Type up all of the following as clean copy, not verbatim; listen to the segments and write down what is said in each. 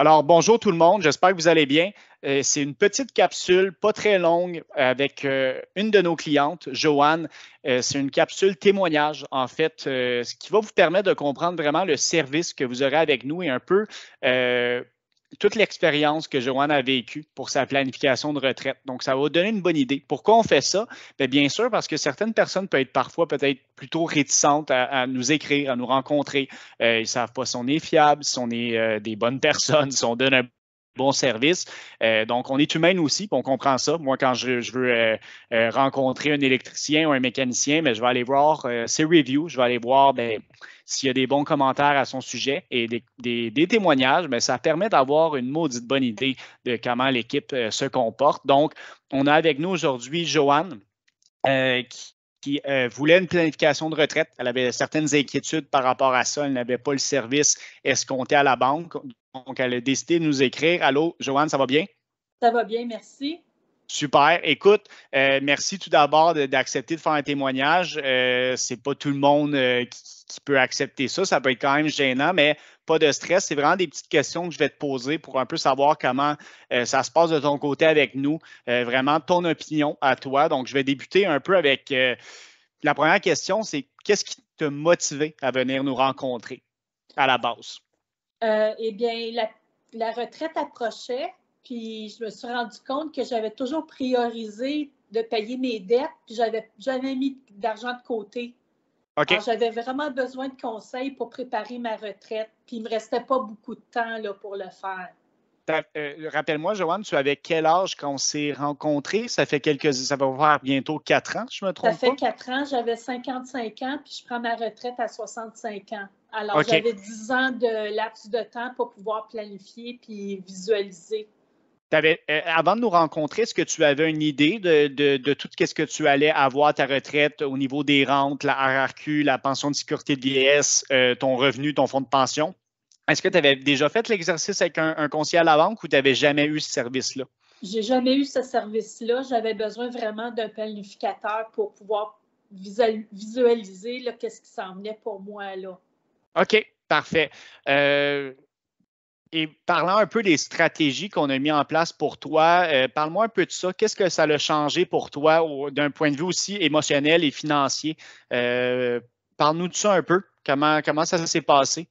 Alors, bonjour tout le monde, j'espère que vous allez bien. C'est une petite capsule, pas très longue, avec une de nos clientes, Joanne. C'est une capsule témoignage, en fait, ce qui va vous permettre de comprendre vraiment le service que vous aurez avec nous et un peu toute l'expérience que Joanne a vécue pour sa planification de retraite. Donc, ça va vous donner une bonne idée. Pourquoi on fait ça? Bien sûr, parce que certaines personnes peuvent être parfois peut-être plutôt réticentes à nous écrire, à nous rencontrer. Ils ne savent pas si on est fiable, si on est des bonnes personnes, si on donne un bon service. Donc, on est humain aussi, puis on comprend ça. Moi, quand je veux rencontrer un électricien ou un mécanicien, mais je vais aller voir ses reviews, je vais aller voir s'il y a des bons commentaires à son sujet et des témoignages, bien, ça permet d'avoir une maudite bonne idée de comment l'équipe se comporte. Donc, on a avec nous aujourd'hui Joanne qui voulait une planification de retraite. Elle avait certaines inquiétudes par rapport à ça. Elle n'avait pas le service escompté à la banque. Donc, elle a décidé de nous écrire. Allô, Joanne, ça va bien? Ça va bien, merci. Super. Écoute, merci tout d'abord d'accepter de faire un témoignage. C'est pas tout le monde qui peut accepter ça. Ça peut être quand même gênant, mais pas de stress. C'est vraiment des petites questions que je vais te poser pour un peu savoir comment ça se passe de ton côté avec nous. Vraiment ton opinion à toi. Donc, je vais débuter un peu avec la première question, c'est qu'est-ce qui t'a motivé à venir nous rencontrer à la base? Eh bien, la retraite approchait, puis je me suis rendu compte que j'avais toujours priorisé de payer mes dettes, puis j'avais jamais mis d'argent de côté. OK. Alors, j'avais vraiment besoin de conseils pour préparer ma retraite, puis il ne me restait pas beaucoup de temps là, pour le faire. Rappelle-moi, Joanne, tu avais quel âge quand on s'est rencontrés? Ça va faire bientôt 4 ans, je ne me Ça trompe fait pas? 4 ans, j'avais 55 ans, puis je prends ma retraite à 65 ans. Alors, OK. j'avais 10 ans de laps de temps pour pouvoir planifier puis visualiser. Avant de nous rencontrer, est-ce que tu avais une idée de tout ce que tu allais avoir à ta retraite au niveau des rentes, la RRQ, la pension de sécurité de vieillesse, ton revenu, ton fonds de pension? Est-ce que tu avais déjà fait l'exercice avec un conseiller à la banque ou tu n'avais jamais eu ce service-là? J'ai jamais eu ce service-là. J'avais besoin vraiment d'un planificateur pour pouvoir visualiser qu'est-ce qui s'en venait pour moi là. OK, parfait. Et parlant un peu des stratégies qu'on a mis en place pour toi, parle-moi un peu de ça. Qu'est-ce que ça a changé pour toi d'un point de vue aussi émotionnel et financier? Parle-nous de ça un peu. Comment ça s'est passé?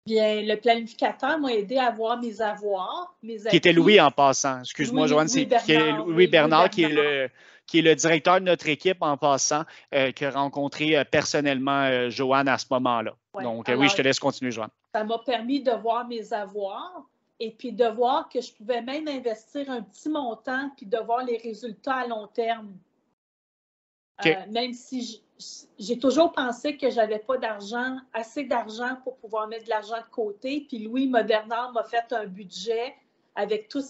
Bien, le planificateur m'a aidé à voir mes avoirs, mes Qui était acquis. Louis en passant. Excuse-moi, Joanne, Louis c'est Bernard, Louis oui, Louis Bernard Bernard. qui est le directeur de notre équipe en passant, qui a rencontré personnellement Joanne à ce moment-là. Ouais. Donc, oui, je Alors, te laisse continuer, Joanne. ça m'a permis de voir mes avoirs et puis de voir que je pouvais même investir un petit montant puis de voir les résultats à long terme. OK. Même si j'ai toujours pensé que je n'avais pas d'argent, assez d'argent pour pouvoir mettre de l'argent de côté. Puis Louis Bernard m'a fait un budget avec tout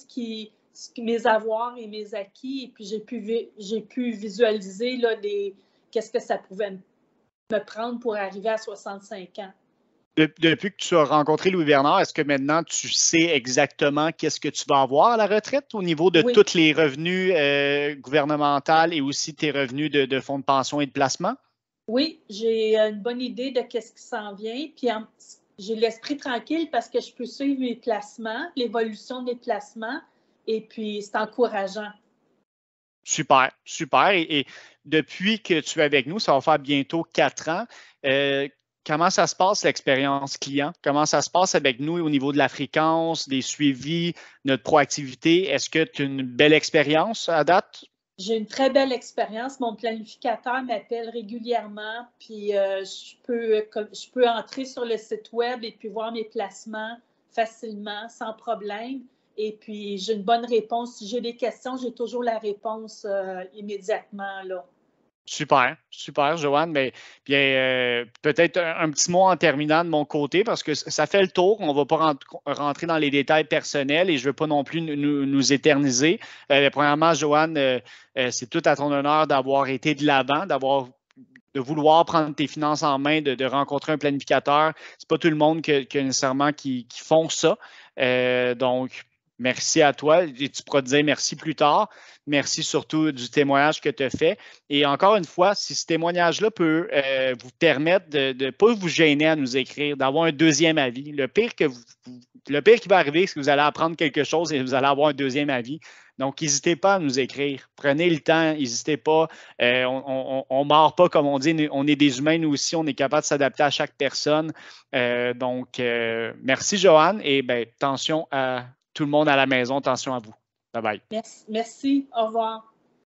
mes avoirs et mes acquis. Et puis j'ai pu visualiser là, qu'est-ce que ça pouvait me prendre pour arriver à 65 ans. Depuis que tu as rencontré Louis Bernard, est-ce que maintenant tu sais exactement qu'est-ce que tu vas avoir à la retraite au niveau de Oui. tous les revenus gouvernementaux et aussi tes revenus de fonds de pension et de placement? Oui, j'ai une bonne idée de ce qui s'en vient. Puis j'ai l'esprit tranquille parce que je peux suivre mes placements, l'évolution des placements, et puis c'est encourageant. Super, super. Et depuis que tu es avec nous, ça va faire bientôt 4 ans. Comment ça se passe, l'expérience client? Comment ça se passe avec nous au niveau de la fréquence, des suivis, notre proactivité? Est-ce que tu as une belle expérience à date? J'ai une très belle expérience. Mon planificateur m'appelle régulièrement, puis je peux entrer sur le site web et puis voir mes placements facilement, sans problème. Et puis, j'ai une bonne réponse. Si j'ai des questions, j'ai toujours la réponse immédiatement, là. Super, super, Joanne. Mais bien, peut-être un petit mot en terminant de mon côté, parce que ça fait le tour. On ne va pas rentrer dans les détails personnels et je ne veux pas non plus nous éterniser. Premièrement, Joanne, c'est tout à ton honneur d'avoir été de l'avant, de vouloir prendre tes finances en main, de rencontrer un planificateur. C'est pas tout le monde qui nécessairement qui font ça. Donc, Merci à toi. Et tu pourras te dire merci plus tard. Merci surtout du témoignage que tu as fait. Et encore une fois, si ce témoignage-là peut vous permettre de ne pas vous gêner à nous écrire, d'avoir un deuxième avis. Le pire qui va arriver, c'est que vous allez apprendre quelque chose et vous allez avoir un deuxième avis. Donc, n'hésitez pas à nous écrire. Prenez le temps, n'hésitez pas. On ne mord pas, comme on dit. On est des humains, nous aussi. On est capable de s'adapter à chaque personne. Merci, Joanne. Et attention à tout le monde à la maison. Attention à vous. Bye bye. Merci. Au revoir.